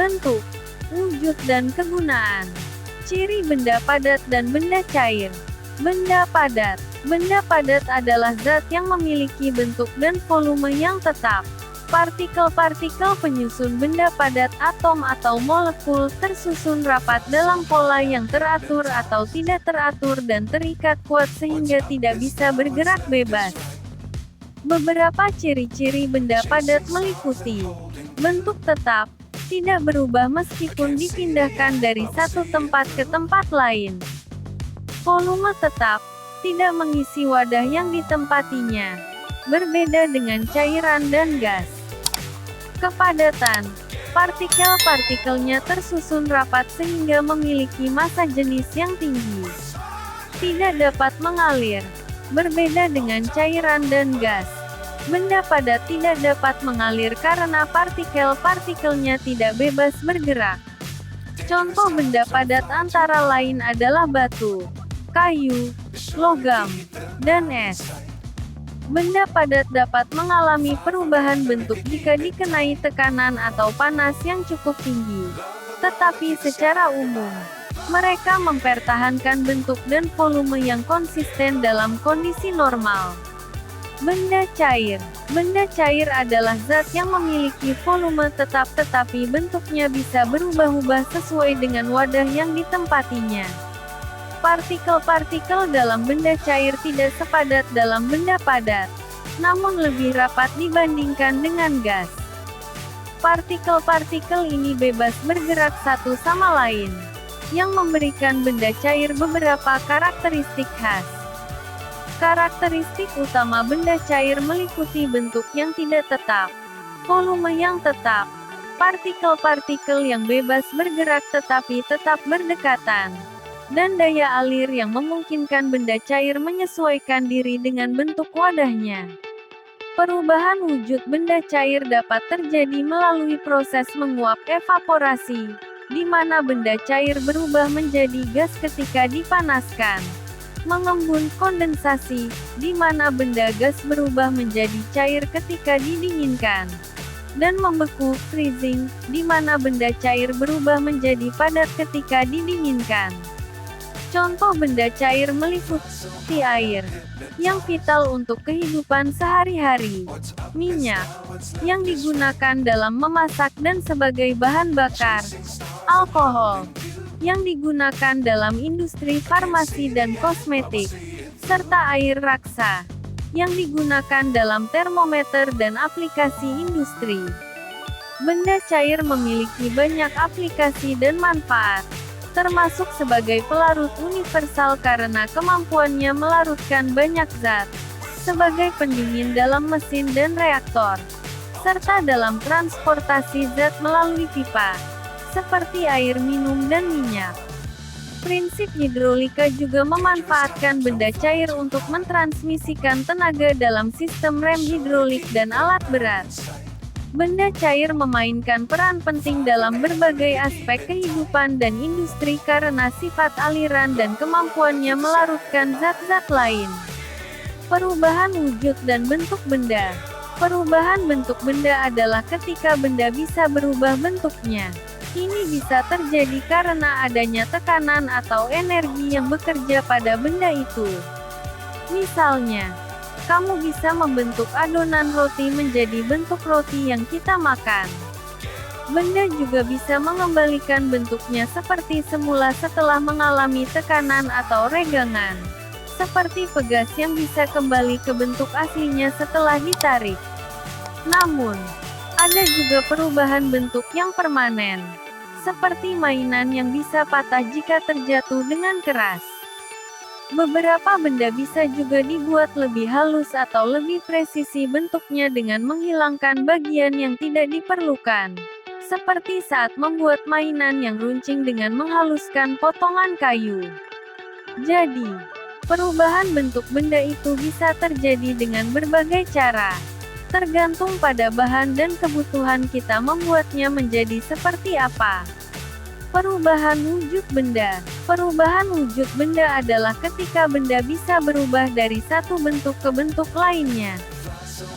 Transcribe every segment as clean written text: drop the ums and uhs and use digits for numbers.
Bentuk, wujud dan kegunaan. Ciri benda padat dan benda cair. Benda padat. Benda padat adalah zat yang memiliki bentuk dan volume yang tetap. Partikel-partikel penyusun benda padat, atom atau molekul, tersusun rapat dalam pola yang teratur atau tidak teratur dan terikat kuat sehingga tidak bisa bergerak bebas. Beberapa ciri-ciri benda padat meliputi bentuk tetap, tidak berubah meskipun dipindahkan dari satu tempat ke tempat lain. Volume tetap, tidak mengisi wadah yang ditempatinya. Berbeda dengan cairan dan gas. Kepadatan, partikel-partikelnya tersusun rapat sehingga memiliki massa jenis yang tinggi. Tidak dapat mengalir. Berbeda dengan cairan dan gas. Benda padat tidak dapat mengalir karena partikel-partikelnya tidak bebas bergerak. Contoh benda padat antara lain adalah batu, kayu, logam, dan es. Benda padat dapat mengalami perubahan bentuk jika dikenai tekanan atau panas yang cukup tinggi. Tetapi secara umum, mereka mempertahankan bentuk dan volume yang konsisten dalam kondisi normal. Benda cair. Benda cair adalah zat yang memiliki volume tetap tetapi bentuknya bisa berubah-ubah sesuai dengan wadah yang ditempatinya. Partikel-partikel dalam benda cair tidak sepadat dalam benda padat, namun lebih rapat dibandingkan dengan gas. Partikel-partikel ini bebas bergerak satu sama lain, yang memberikan benda cair beberapa karakteristik khas. Karakteristik utama benda cair meliputi bentuk yang tidak tetap, volume yang tetap, partikel-partikel yang bebas bergerak tetapi tetap berdekatan, dan daya alir yang memungkinkan benda cair menyesuaikan diri dengan bentuk wadahnya. Perubahan wujud benda cair dapat terjadi melalui proses menguap evaporasi, di mana benda cair berubah menjadi gas ketika dipanaskan. Mengembun kondensasi, di mana benda gas berubah menjadi cair ketika didinginkan. Dan membeku freezing, di mana benda cair berubah menjadi padat ketika didinginkan. Contoh benda cair meliputi air, yang vital untuk kehidupan sehari-hari, minyak, yang digunakan dalam memasak dan sebagai bahan bakar, alkohol, yang digunakan dalam industri farmasi dan kosmetik, serta air raksa, yang digunakan dalam termometer dan aplikasi industri. Benda cair memiliki banyak aplikasi dan manfaat, termasuk sebagai pelarut universal karena kemampuannya melarutkan banyak zat, sebagai pendingin dalam mesin dan reaktor, serta dalam transportasi zat melalui pipa, seperti air minum dan minyak. Prinsip hidrolika juga memanfaatkan benda cair untuk mentransmisikan tenaga dalam sistem rem hidrolik dan alat berat. Benda cair memainkan peran penting dalam berbagai aspek kehidupan dan industri karena sifat aliran dan kemampuannya melarutkan zat-zat lain. Perubahan wujud dan bentuk benda. Perubahan bentuk benda adalah ketika benda bisa berubah bentuknya. Ini bisa terjadi karena adanya tekanan atau energi yang bekerja pada benda itu. Misalnya, kamu bisa membentuk adonan roti menjadi bentuk roti yang kita makan. Benda juga bisa mengembalikan bentuknya seperti semula setelah mengalami tekanan atau regangan. Seperti pegas yang bisa kembali ke bentuk aslinya setelah ditarik. Namun, ada juga perubahan bentuk yang permanen. Seperti mainan yang bisa patah jika terjatuh dengan keras. Beberapa benda bisa juga dibuat lebih halus atau lebih presisi bentuknya dengan menghilangkan bagian yang tidak diperlukan. Seperti saat membuat mainan yang runcing dengan menghaluskan potongan kayu. Jadi, perubahan bentuk benda itu bisa terjadi dengan berbagai cara. Tergantung pada bahan dan kebutuhan kita membuatnya menjadi seperti apa. Perubahan wujud benda. Perubahan wujud benda adalah ketika benda bisa berubah dari satu bentuk ke bentuk lainnya.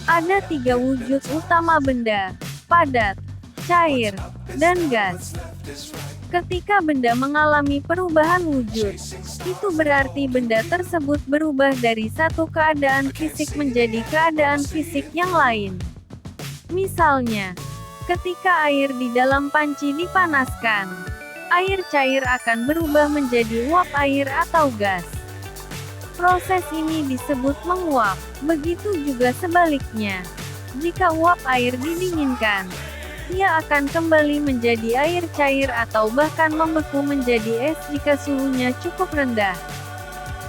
Ada 3 wujud utama benda: padat, cair, dan gas. Ketika benda mengalami perubahan wujud, itu berarti benda tersebut berubah dari satu keadaan fisik menjadi keadaan fisik yang lain. Misalnya, ketika air di dalam panci dipanaskan, air cair akan berubah menjadi uap air atau gas. Proses ini disebut menguap. Begitu juga sebaliknya. Jika uap air didinginkan, ia akan kembali menjadi air cair atau bahkan membeku menjadi es jika suhunya cukup rendah.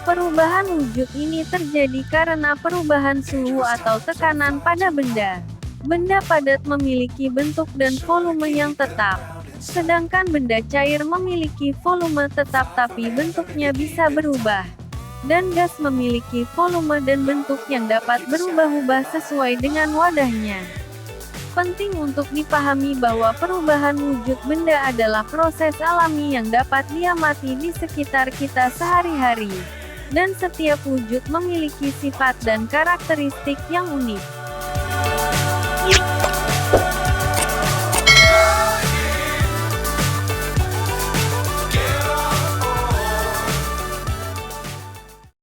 Perubahan wujud ini terjadi karena perubahan suhu atau tekanan pada benda. Benda padat memiliki bentuk dan volume yang tetap, sedangkan benda cair memiliki volume tetap tapi bentuknya bisa berubah. Dan gas memiliki volume dan bentuk yang dapat berubah-ubah sesuai dengan wadahnya. Penting untuk dipahami bahwa perubahan wujud benda adalah proses alami yang dapat diamati di sekitar kita sehari-hari. Dan setiap wujud memiliki sifat dan karakteristik yang unik.